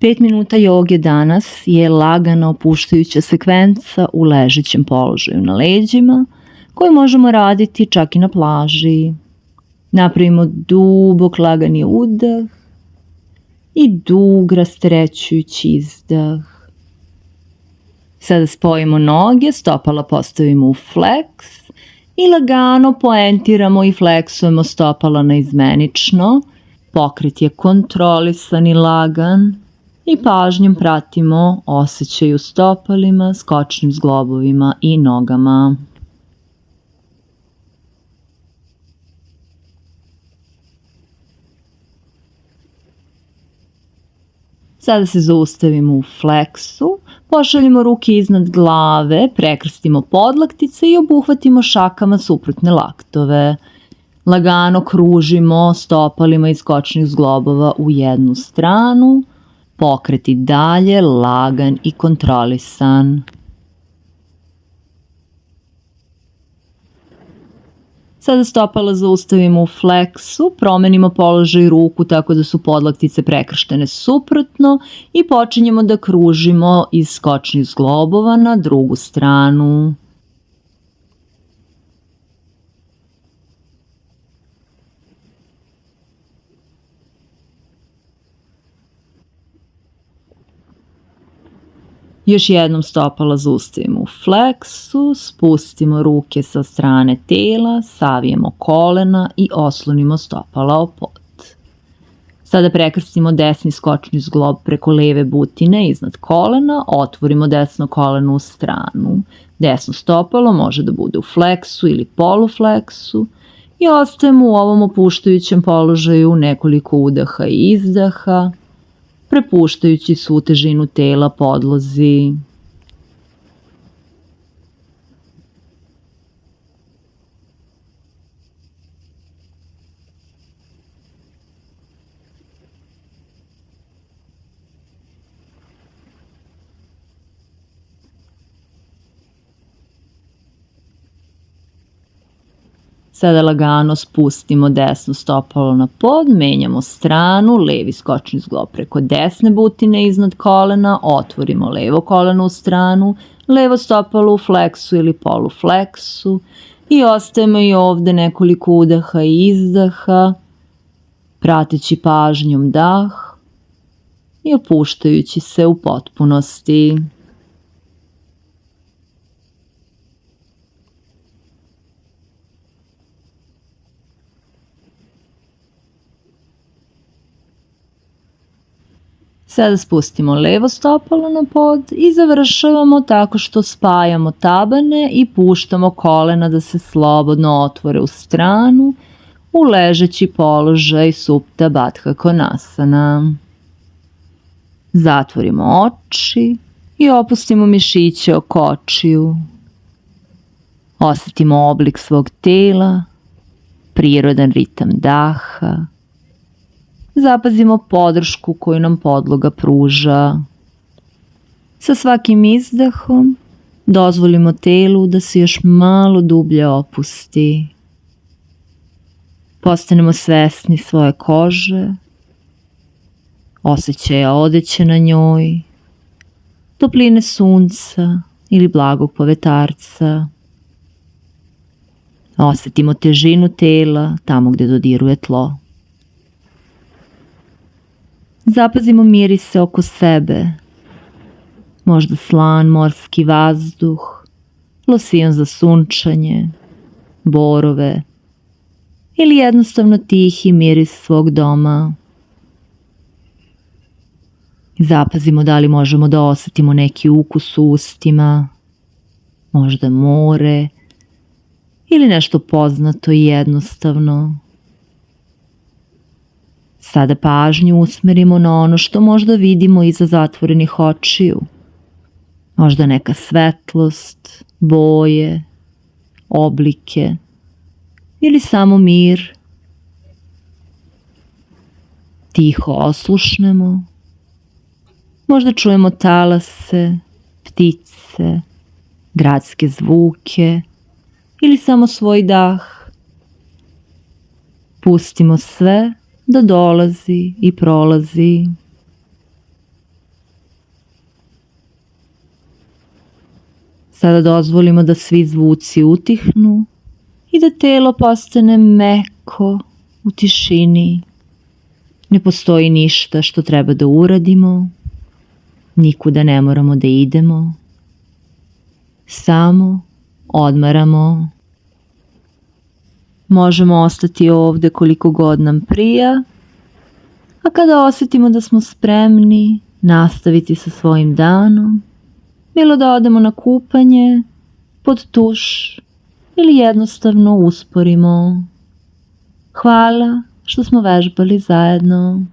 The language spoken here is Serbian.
5 minuta joge danas je lagana opuštajuća sekvenca u ležećem položaju na leđima, koju možemo raditi čak i na plaži. Napravimo dubok lagani udah i dug rasterećujući izdah. Sada spojimo noge, stopala postavimo u fleks i lagano poentiramo i fleksujemo stopala naizmenično. Pokret je kontrolisan i lagan i pažnjom pratimo osjećaj u stopalima, skočnim zglobovima i nogama. Sada se zaustavimo u fleksu, pošaljemo ruke iznad glave, prekrstimo podlaktice i obuhvatimo šakama suprotne laktove. Lagano kružimo stopalima iz skočnih zglobova u jednu stranu, pokret i dalje lagan i kontrolisan. Sada stopala zaustavimo u fleksu, promenimo položaj ruku tako da su podlaktice prekrštene suprotno i počinjemo da kružimo iz skočnih zglobova na drugu stranu. Još jednom stopala zaustavimo u fleksu, spustimo ruke sa strane tela, savijemo kolena i oslonimo stopala o pod. Sada prekrstimo desni skočni zglob preko leve butine iznad kolena, otvorimo desno koleno u stranu. Desno stopalo može da bude u fleksu ili polufleksu i ostajemo u ovom opuštajućem položaju nekoliko udaha i izdaha, prepuštajući svu težinu tela podlozi. Sada lagano spustimo desno stopalo na pod, menjamo stranu, levi skočni zglob preko desne butine iznad kolena, otvorimo levo koleno u stranu, levo stopalo u fleksu ili polufleksu i ostajemo i ovde nekoliko udaha i izdaha, prateći pažnjom dah i opuštajući se u potpunosti. Sada spustimo levo stopalo na pod i završavamo tako što spajamo tabane i puštamo kolena da se slobodno otvore u stranu u ležeći položaj Supta Baddha Konasana. Zatvorimo oči i opustimo mišiće oko očiju. Osetimo oblik svog tela, prirodan ritam daha. Zapazimo podršku koju nam podloga pruža. Sa svakim izdahom dozvolimo telu da se još malo dublje opusti. Postanemo svesni svoje kože, osjećaja odeće na njoj, topline sunca ili blagog povetarca. Osetimo težinu tela tamo gde dodiruje tlo. Zapazimo mirise oko sebe, možda slan morski vazduh, losion za sunčanje, borove ili jednostavno tihi miris svog doma. Zapazimo da li možemo da osetimo neki ukus u ustima, možda more ili nešto poznato i jednostavno. Sada pažnju usmerimo na ono što možda vidimo iza zatvorenih očiju. Možda neka svetlost, boje, oblike ili samo mir. Tiho oslušnemo. Možda čujemo talase, ptice, gradske zvuke ili samo svoj dah. Pustimo sve da dolazi i prolazi. Sada dozvolimo da svi zvuci utihnu i da telo postane meko u tišini. Ne postoji ništa što treba da uradimo, nikuda ne moramo da idemo. Samo odmaramo. Možemo ostati ovde koliko god nam prija, a kada osetimo da smo spremni, nastaviti sa svojim danom, bilo da odemo na kupanje, pod tuš ili jednostavno usporimo. Hvala što smo vežbali zajedno.